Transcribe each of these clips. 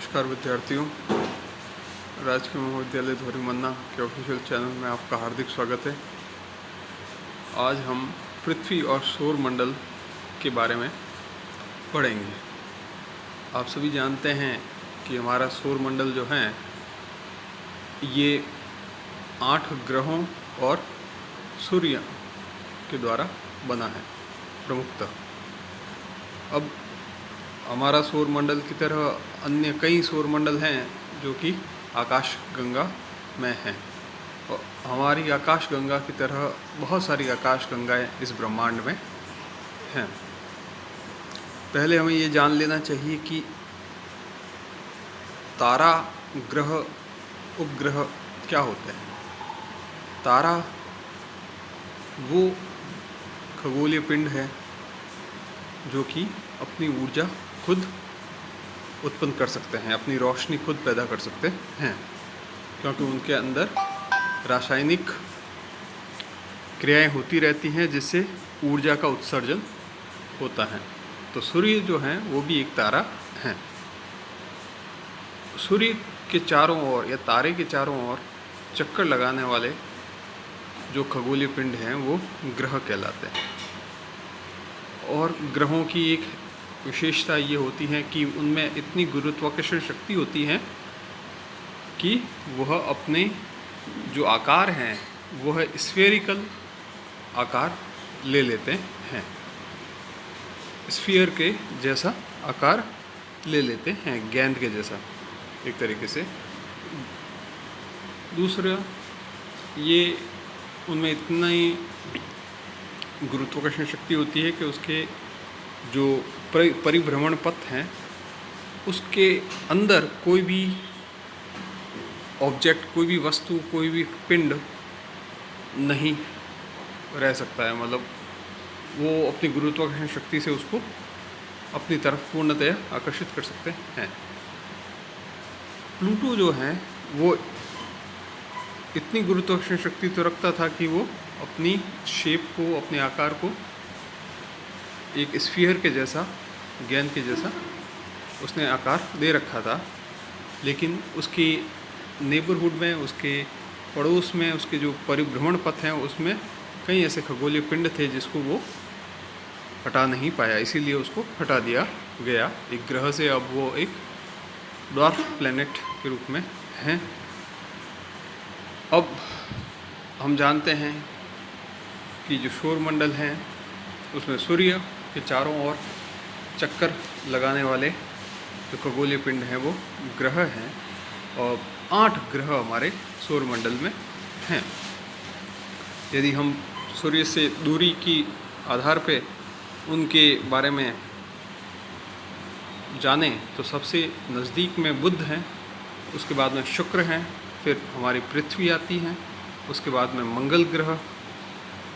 नमस्कार विद्यार्थियों, राजकीय महाविद्यालय धोरीमन्ना के ऑफिशियल चैनल में आपका हार्दिक स्वागत है। आज हम पृथ्वी और सौर मंडल के बारे में पढ़ेंगे। आप सभी जानते हैं कि हमारा सौर मंडल जो है ये 8 ग्रहों और सूर्य के द्वारा बना है प्रमुखतः। अब हमारा सौर मंडल की तरह अन्य कई सौर मंडल हैं जो कि आकाश गंगा में हैं, और हमारी आकाश गंगा की तरह बहुत सारी आकाश गंगाएं इस ब्रह्मांड में हैं। पहले हमें ये जान लेना चाहिए कि तारा, ग्रह, उपग्रह क्या होते हैं। तारा वो खगोलीय पिंड है जो कि अपनी ऊर्जा खुद उत्पन्न कर सकते हैं, अपनी रोशनी खुद पैदा कर सकते हैं, क्योंकि उनके अंदर रासायनिक क्रियाएं होती रहती हैं जिससे ऊर्जा का उत्सर्जन होता है। तो सूर्य जो है वो भी एक तारा है। सूर्य के चारों ओर या तारे के चारों ओर चक्कर लगाने वाले जो खगोलीय पिंड हैं वो ग्रह कहलाते हैं। और ग्रहों की एक विशेषता ये होती है कि उनमें इतनी गुरुत्वाकर्षण शक्ति होती है कि वह अपने जो आकार हैं वह स्फेरिकल आकार ले लेते हैं, स्फीयर के जैसा आकार ले लेते हैं, गेंद के जैसा एक तरीके से। दूसरा, ये उनमें इतना ही गुरुत्वाकर्षण शक्ति होती है कि उसके जो परिभ्रमण पथ हैं उसके अंदर कोई भी ऑब्जेक्ट, कोई भी वस्तु, कोई भी पिंड नहीं रह सकता है। मतलब वो अपनी गुरुत्वाकर्षण शक्ति से उसको अपनी तरफ पूर्णतया आकर्षित कर सकते हैं। प्लूटो जो है वो इतनी गुरुत्वाकर्षण शक्ति तो रखता था कि वो अपनी शेप को, अपने आकार को एक स्फीयर के जैसा, गेंद के जैसा उसने आकार दे रखा था, लेकिन उसकी नेबरहुड में, उसके पड़ोस में, उसके जो परिभ्रमण पथ हैं उसमें कई ऐसे खगोलीय पिंड थे जिसको वो हटा नहीं पाया, इसीलिए उसको हटा दिया गया एक ग्रह से। अब वो एक ड्वार्फ प्लैनेट के रूप में हैं। अब हम जानते हैं कि जो सौर मंडल हैं उसमें सूर्य के चारों ओर चक्कर लगाने वाले जो खगोलीय पिंड हैं वो ग्रह हैं, और 8 ग्रह हमारे सौर मंडल में हैं। यदि हम सूर्य से दूरी की आधार पे उनके बारे में जानें तो सबसे नज़दीक में बुध हैं, उसके बाद में शुक्र हैं, फिर हमारी पृथ्वी आती है, उसके बाद में मंगल ग्रह,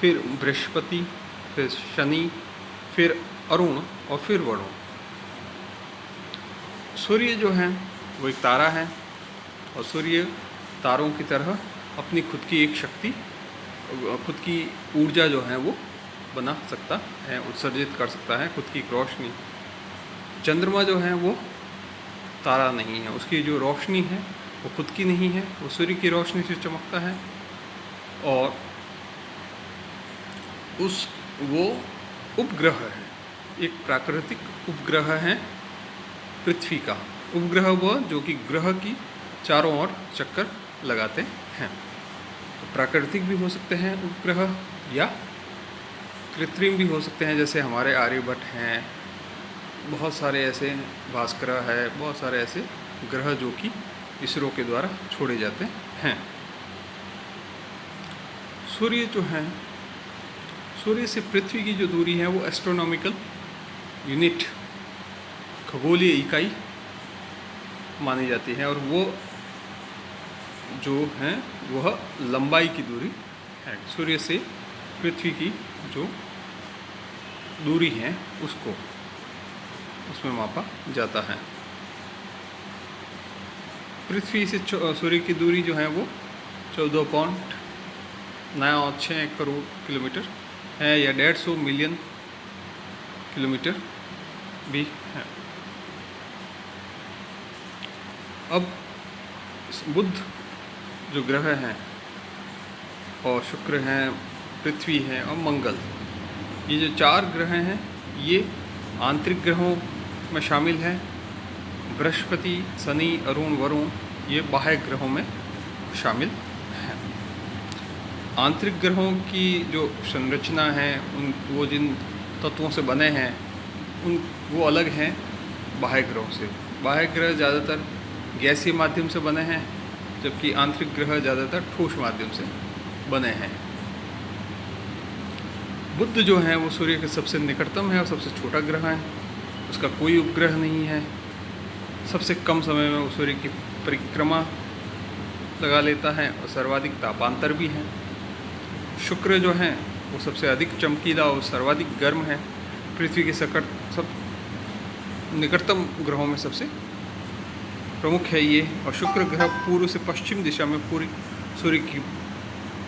फिर बृहस्पति, फिर शनि, फिर अरुण और फिर वरुण। सूर्य जो है वो एक तारा है, और सूर्य तारों की तरह अपनी खुद की एक शक्ति, खुद की ऊर्जा जो है वो बना सकता है, उत्सर्जित कर सकता है, खुद की रोशनी। चंद्रमा जो है वो तारा नहीं है, उसकी जो रोशनी है वो खुद की नहीं है, वो सूर्य की रोशनी से चमकता है, और वो उपग्रह है, एक प्राकृतिक उपग्रह है पृथ्वी का। उपग्रह वो जो कि ग्रह की चारों ओर चक्कर लगाते हैं। तो प्राकृतिक भी हो सकते हैं उपग्रह, या कृत्रिम भी हो सकते हैं, जैसे हमारे आर्यभट्ट हैं, बहुत सारे ऐसे भास्कर है, बहुत सारे ऐसे ग्रह जो कि इसरो के द्वारा छोड़े जाते हैं। सूर्य जो है, सूर्य से पृथ्वी की जो दूरी है वो एस्ट्रोनॉमिकल यूनिट, खगोलीय इकाई मानी जाती है, और वो जो है वह लंबाई की दूरी है। सूर्य से पृथ्वी की जो दूरी है उसको उसमें मापा जाता है। पृथ्वी से सूर्य की दूरी जो है वो 14.96 करोड़ किलोमीटर है, या 150 मिलियन किलोमीटर भी है। अब बुध जो ग्रह हैं और शुक्र हैं, पृथ्वी है और मंगल, ये जो 4 ग्रह हैं ये आंतरिक ग्रहों में शामिल हैं। बृहस्पति, शनि, अरुण, वरुण ये बाह्य ग्रहों में शामिल हैं। आंतरिक ग्रहों की जो संरचना है, उन वो जिन तत्वों से बने हैं वो अलग हैं बाह्य ग्रहों से। बाह्य ग्रह ज़्यादातर गैसीय माध्यम से बने हैं, जबकि आंतरिक ग्रह ज़्यादातर ठोस माध्यम से बने हैं। बुध जो है वो सूर्य के सबसे निकटतम है और सबसे छोटा ग्रह है। उसका कोई उपग्रह नहीं है। सबसे कम समय में वो सूर्य की परिक्रमा लगा लेता है और सर्वाधिक तापांतर भी है। शुक्र जो है वो सबसे अधिक चमकीला और सर्वाधिक गर्म है। पृथ्वी के सब निकटतम ग्रहों में सबसे प्रमुख है ये। और शुक्र ग्रह पूर्व से पश्चिम दिशा में पूरी सूर्य की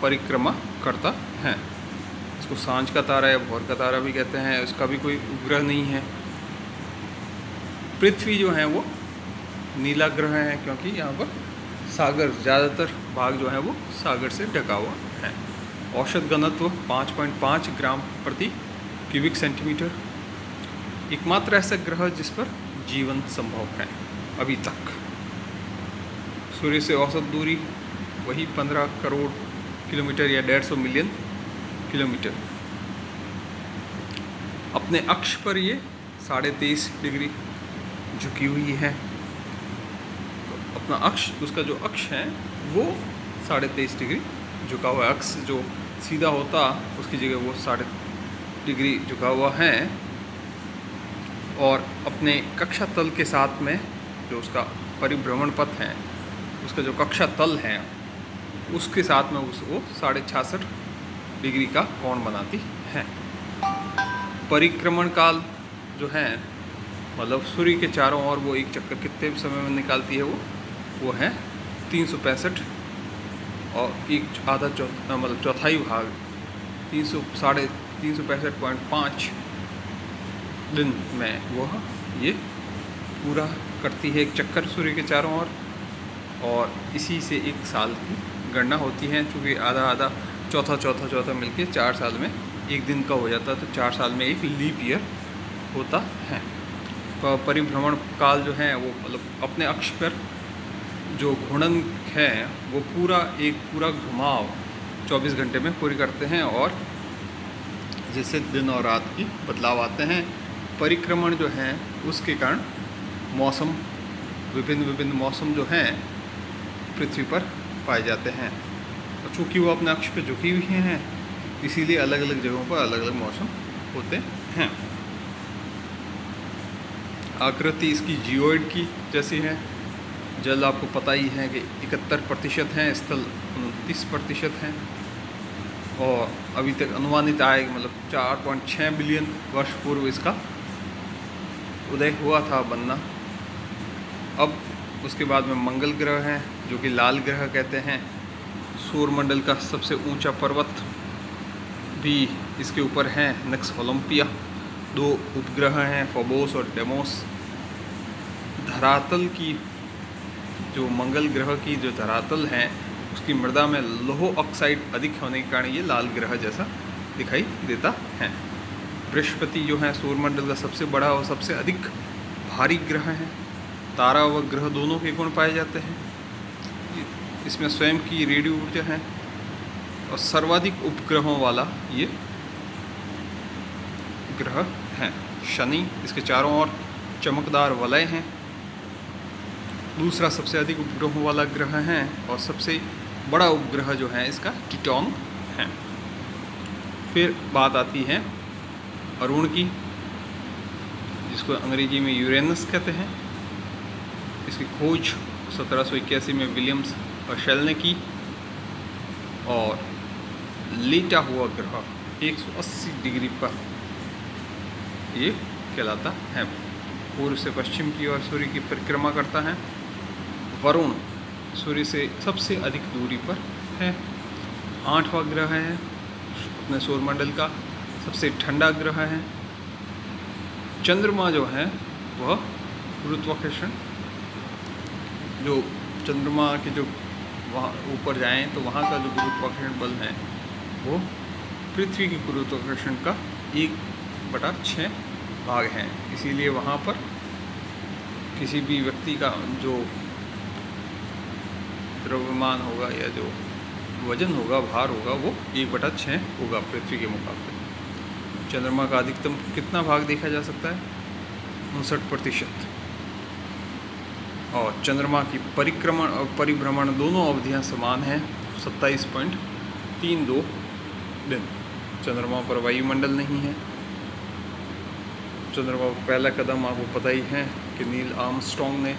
परिक्रमा करता है। इसको सांझ का तारा या भोर का तारा भी कहते हैं। इसका भी कोई उपग्रह नहीं है। पृथ्वी जो है वो नीला ग्रह है, क्योंकि यहाँ पर सागर ज़्यादातर भाग जो है वो सागर से ढका हुआ है। औसत घनत्व 5.5 ग्राम प्रति क्यूबिक सेंटीमीटर। एकमात्र ऐसा ग्रह जिस पर जीवन संभव है अभी तक। सूर्य से औसत दूरी वही 15 करोड़ किलोमीटर या 150 मिलियन किलोमीटर। अपने अक्ष पर ये 23.5 डिग्री झुकी हुई है। तो अपना अक्ष, उसका जो अक्ष है वो 23.5 डिग्री झुका हुआ है। अक्ष जो सीधा होता उसकी जगह वो 3.5 डिग्री झुका हुआ है। और अपने कक्षा तल के साथ में जो उसका परिभ्रमण पथ है, उसका जो कक्षा तल है उसके साथ में वो 66.5 डिग्री का कोण बनाती है। परिक्रमण काल जो है, मतलब सूर्य के चारों ओर वो एक चक्कर कितने समय में निकालती है वो है 365 और एक आधा मतलब चौथाई भाग 365.5 दिन में वह ये पूरा करती है एक चक्कर सूर्य के चारों ओर। और इसी से एक साल की गणना होती है, क्योंकि आधा चौथा मिलके 4 साल में एक दिन का हो जाता है। तो 4 साल में एक लीप ईयर होता है। परिभ्रमण काल जो है वो मतलब अपने अक्ष पर जो घूर्णन है वो पूरा घुमाव 24 घंटे में पूरी करते हैं। और जिससे दिन और रात की बदलाव आते हैं। परिक्रमण जो है उसके कारण मौसम, विभिन्न मौसम जो हैं पृथ्वी पर पाए जाते हैं। और चूँकि वो अपने अक्ष पे झुकी हुई हैं, इसीलिए अलग अलग जगहों पर अलग अलग मौसम होते हैं। आकृति इसकी जियोइड की जैसी है। जल आपको पता ही है कि 71% है, स्थल 29% हैं। और अभी तक अनुमानित आय मतलब 4.6 बिलियन वर्ष पूर्व इसका उदय हुआ था बनना। अब उसके बाद में मंगल ग्रह है, जो कि लाल ग्रह कहते हैं। सौरमंडल का सबसे ऊंचा पर्वत भी इसके ऊपर है, नेक्स ओलंपिया। 2 उपग्रह हैं, फोबोस और डेमोस। धरातल की जो मंगल ग्रह की जो धरातल है उसकी मृदा में लोह ऑक्साइड अधिक होने के कारण ये लाल ग्रह जैसा दिखाई देता है। बृहस्पति जो है सौरमंडल का सबसे बड़ा और सबसे अधिक भारी ग्रह है। तारा व ग्रह दोनों के गुण पाए जाते हैं। इसमें स्वयं की रेडियो ऊर्जा है और सर्वाधिक उपग्रहों वाला ये ग्रह है। शनि, इसके चारों ओर चमकदार वलय हैं। दूसरा सबसे अधिक उपग्रहों वाला ग्रह है और सबसे बड़ा उपग्रह जो है इसका टिटॉन है। फिर बात आती है अरुण की, जिसको अंग्रेजी में यूरेनस कहते हैं। इसकी खोज 1781 में विलियम्स और शेल ने की। और लेटा हुआ ग्रह 180 डिग्री पर ये कहलाता है। पूर्व से पश्चिम की ओर सूर्य की परिक्रमा करता है। वरुण सूर्य से सबसे अधिक दूरी पर है। 8वां ग्रह है अपने सौरमंडल का, सबसे ठंडा ग्रह है। चंद्रमा जो है वह गुरुत्वाकर्षण जो चंद्रमा के जो वहाँ ऊपर जाएं तो वहाँ का जो गुरुत्वाकर्षण बल है वो पृथ्वी के गुरुत्वाकर्षण का 1/6 भाग है। इसीलिए वहाँ पर किसी भी व्यक्ति का जो द्रव्यमान होगा या जो वजन होगा, भार होगा, वो 1/6 होगा पृथ्वी के मुकाबले। चंद्रमा का अधिकतम कितना भाग देखा जा सकता है? 59%। और चंद्रमा की परिक्रमण और परिभ्रमण दोनों अवधियां समान हैं, 27.32 दिन। चंद्रमा पर वायुमंडल नहीं है। चंद्रमा पर पहला कदम आपको पता ही है कि नील आर्मस्ट्रॉन्ग ने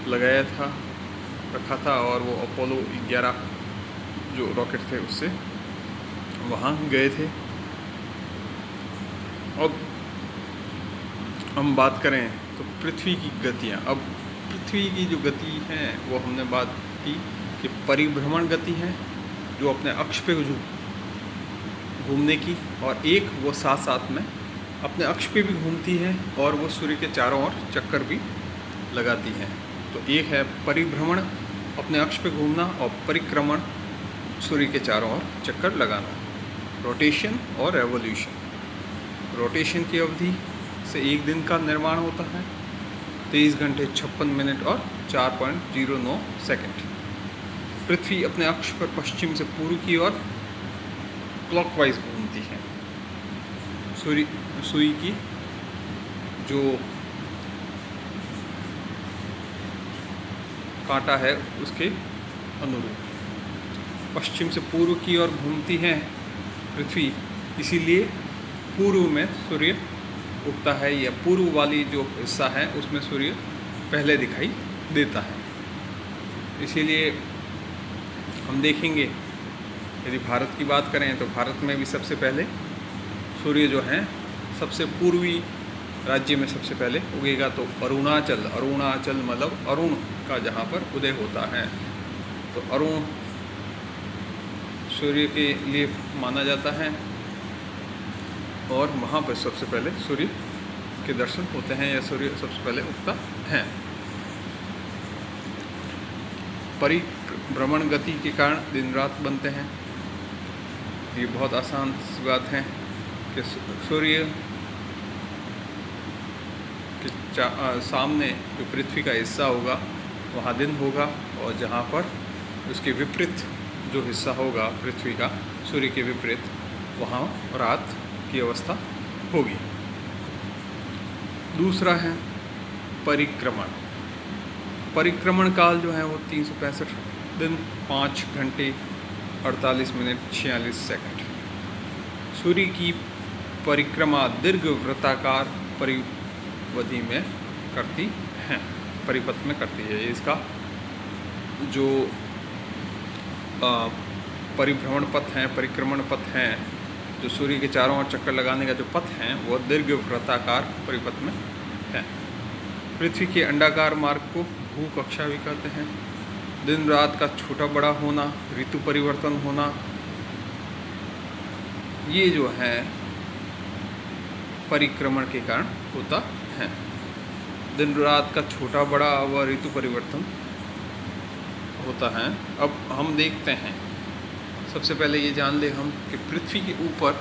लगाया था, रखा था, और वो अपोलो 11 जो रॉकेट थे उससे वहाँ गए थे। अब हम बात करें तो पृथ्वी की गतियाँ। अब पृथ्वी की जो गति है वो हमने बात की कि परिभ्रमण गति है, जो अपने अक्ष पे घूमने की, और एक वो साथ साथ में अपने अक्ष पे भी घूमती है और वो सूर्य के चारों ओर चक्कर भी लगाती है। तो एक है परिभ्रमण, अपने अक्ष पे घूमना, और परिक्रमण, सूर्य के चारों ओर चक्कर लगाना। रोटेशन और रेवोल्यूशन। रोटेशन की अवधि से एक दिन का निर्माण होता है, 23 घंटे 56 मिनट और 4.09 सेकंड। पृथ्वी अपने अक्ष पर पश्चिम से पूर्व की ओर क्लॉकवाइज घूमती है। सुई की जो कांटा है उसके अनुरूप पश्चिम से पूर्व की ओर घूमती है पृथ्वी। इसीलिए पूर्व में सूर्य उगता है, या पूर्व वाली जो हिस्सा है उसमें सूर्य पहले दिखाई देता है। इसीलिए हम देखेंगे, यदि भारत की बात करें तो भारत में भी सबसे पहले सूर्य जो है सबसे पूर्वी राज्य में सबसे पहले उगेगा, तो अरुणाचल मतलब अरुण का जहाँ पर उदय होता है, तो अरुण सूर्य के लिए माना जाता है, और वहाँ पर सबसे पहले सूर्य के दर्शन होते हैं, या सूर्य सबसे पहले उगता है। परिभ्रमण गति के कारण दिन रात बनते हैं। ये बहुत आसान सी बात है कि सूर्य के सामने जो पृथ्वी का हिस्सा होगा वहाँ दिन होगा, और जहाँ पर उसके विपरीत जो हिस्सा होगा पृथ्वी का सूर्य के विपरीत, वहाँ रात की अवस्था होगी। दूसरा है परिक्रमण। परिक्रमण काल जो है वो 365 दिन 5 घंटे 48 मिनट 46 सेकंड। सूर्य की परिक्रमा दीर्घ वृत्ताकार परिवधि में करती है, परिपथ में करती है। इसका जो परिभ्रमण पथ हैं, परिक्रमण पथ हैं, जो सूर्य के चारों ओर चक्कर लगाने का जो पथ है वो दीर्घ वृत्ताकार परिपथ में है। पृथ्वी के अंडाकार मार्ग को भूकक्षा भी कहते हैं। दिन रात का छोटा बड़ा होना, ऋतु परिवर्तन होना, ये जो है परिक्रमण के कारण होता है। दिन रात का छोटा बड़ा व ऋतु परिवर्तन होता है। अब हम देखते हैं, सबसे पहले ये जान ले हम कि पृथ्वी के ऊपर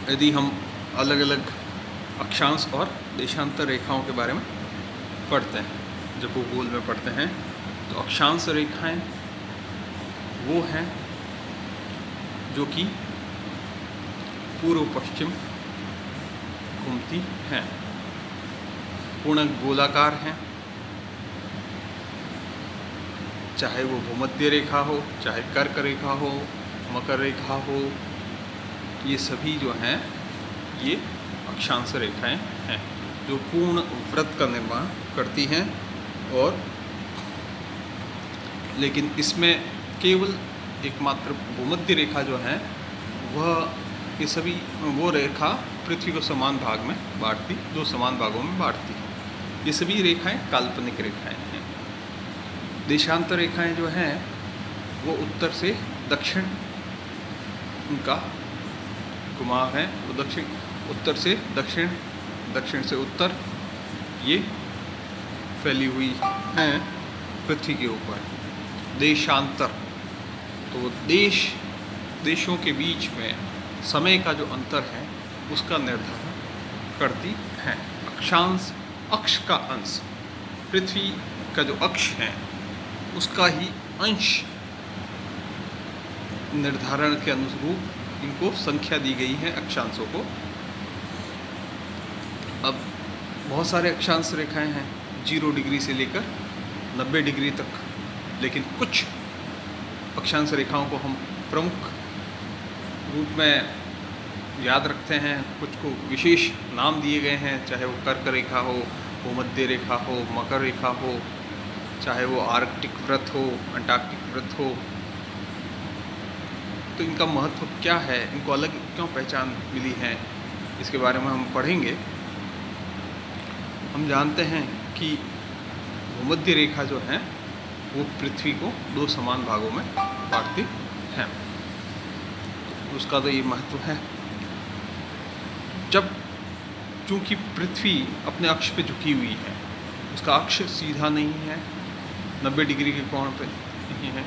यदि हम अलग अलग अक्षांश और देशांतर रेखाओं के बारे में पढ़ते हैं, जब भूगोल में पढ़ते हैं, तो अक्षांश रेखाएं वो हैं जो कि पूर्व पश्चिम घूमती हैं, पूर्ण गोलाकार हैं, चाहे वो भूमध्य रेखा हो, चाहे कर्क रेखा हो, मकर रेखा हो, ये सभी जो हैं ये अक्षांश रेखाएं हैं जो पूर्ण वृत्त का निर्माण करती हैं। और लेकिन इसमें केवल एकमात्र भूमध्य रेखा जो है वह, ये सभी वो रेखा पृथ्वी को समान भाग में बांटती, 2 समान भागों में बांटती है। ये सभी रेखाएं काल्पनिक रेखाएं हैं। देशांतर रेखाएं जो हैं वो उत्तर से दक्षिण, उनका घुमाव है, वो उत्तर से दक्षिण, दक्षिण से उत्तर, ये फैली हुई हैं पृथ्वी के ऊपर। देशांतर, तो देशों के बीच में समय का जो अंतर है उसका निर्धारण करती हैं। अक्षांश, अक्ष का अंश, पृथ्वी का जो अक्ष है उसका ही अंश निर्धारण के अनुरूप इनको संख्या दी गई है अक्षांशों को। अब बहुत सारे अक्षांश रेखाएं हैं 0 डिग्री से लेकर 90 डिग्री तक, लेकिन कुछ अक्षांश रेखाओं को हम प्रमुख रूप में याद रखते हैं, कुछ को विशेष नाम दिए गए हैं, चाहे वो कर्क रेखा हो, भूमध्य रेखा हो, मकर रेखा हो, चाहे वो आर्कटिक वृत्त हो, अंटार्कटिक वृत्त हो। तो इनका महत्व क्या है, इनको अलग क्यों पहचान मिली है, इसके बारे में हम पढ़ेंगे। हम जानते हैं कि भूमध्य रेखा जो है वो पृथ्वी को 2 समान भागों में बांटती है। तो उसका तो ये महत्व है। जब चूँकि पृथ्वी अपने अक्ष पे झुकी हुई है, उसका अक्ष सीधा नहीं है, 90 डिग्री के कोण पे नहीं है,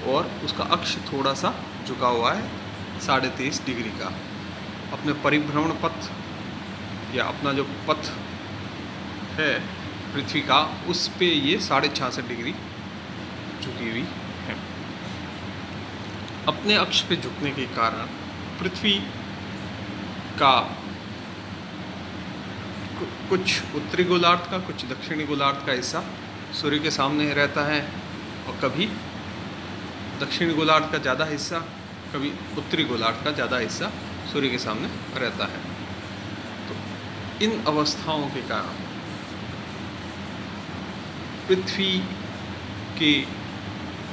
और उसका अक्ष थोड़ा सा झुका हुआ है 23.5 डिग्री का। अपने परिभ्रमण पथ या अपना जो पथ है पृथ्वी का, उस पे ये 66.5 डिग्री झुकी हुई है। अपने अक्ष पे झुकने के कारण पृथ्वी का कुछ उत्तरी गोलार्ध का, कुछ दक्षिणी गोलार्ध का हिस्सा सूर्य के सामने रहता है, और कभी दक्षिणी गोलार्ध का ज़्यादा हिस्सा, कभी उत्तरी गोलार्ध का ज़्यादा हिस्सा सूर्य के सामने रहता है। तो इन अवस्थाओं के कारण पृथ्वी के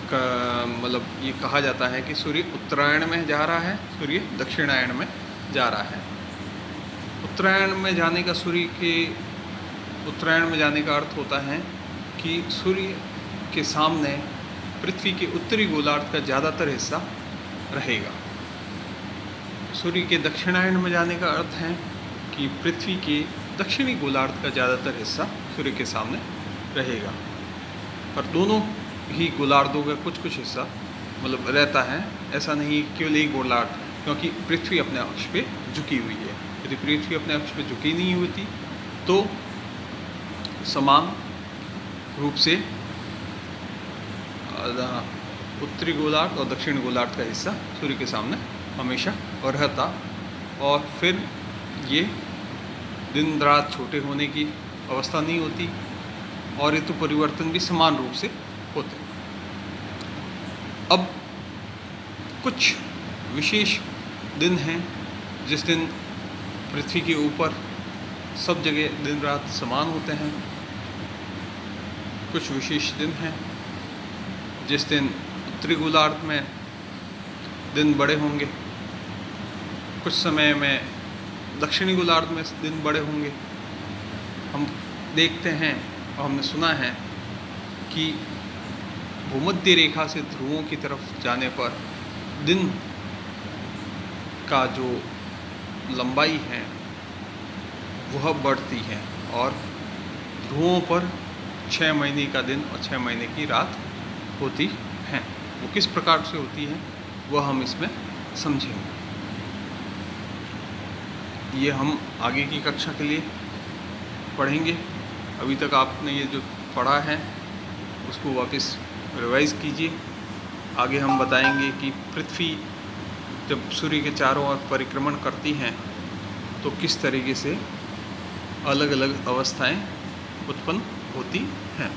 मतलब ये कहा जाता है कि सूर्य उत्तरायण में जा रहा है, सूर्य दक्षिणायण में जा रहा है। उत्तरायण में जाने का, सूर्य के उत्तरायण में जाने का अर्थ होता है कि सूर्य के सामने पृथ्वी के उत्तरी गोलार्ध का ज़्यादातर हिस्सा रहेगा। सूर्य के दक्षिणायन में जाने का अर्थ है कि पृथ्वी के दक्षिणी गोलार्ध का ज़्यादातर हिस्सा सूर्य के सामने रहेगा। पर दोनों ही गोलार्धों का कुछ कुछ हिस्सा मतलब रहता है, ऐसा नहीं केवल एक गोलार्ध, क्योंकि पृथ्वी अपने अक्ष पे झुकी हुई है। यदि पृथ्वी अपने अक्ष पे झुकी नहीं होती तो समान रूप से उत्तरी गोलार्ध और दक्षिण गोलार्ध का हिस्सा सूर्य के सामने हमेशा रहता, और फिर ये दिन रात छोटे होने की अवस्था नहीं होती, और ऋतु परिवर्तन भी समान रूप से होते। अब कुछ विशेष दिन हैं जिस दिन पृथ्वी के ऊपर सब जगह दिन रात समान होते हैं। कुछ विशेष दिन हैं जिस दिन उत्तरी गोलार्ध में दिन बड़े होंगे, कुछ समय में दक्षिणी गोलार्ध में दिन बड़े होंगे। हम देखते हैं और हमने सुना है कि भूमध्य रेखा से ध्रुवों की तरफ जाने पर दिन का जो लंबाई है वह बढ़ती है, और ध्रुवों पर 6 महीने का दिन और 6 महीने की रात होती हैं। वो किस प्रकार से होती है वह हम इसमें समझेंगे। ये हम आगे की कक्षा के लिए पढ़ेंगे। अभी तक आपने ये जो पढ़ा है उसको वापस रिवाइज कीजिए। आगे हम बताएंगे कि पृथ्वी जब सूर्य के चारों ओर परिक्रमण करती हैं तो किस तरीके से अलग अलग अवस्थाएं उत्पन्न होती हैं।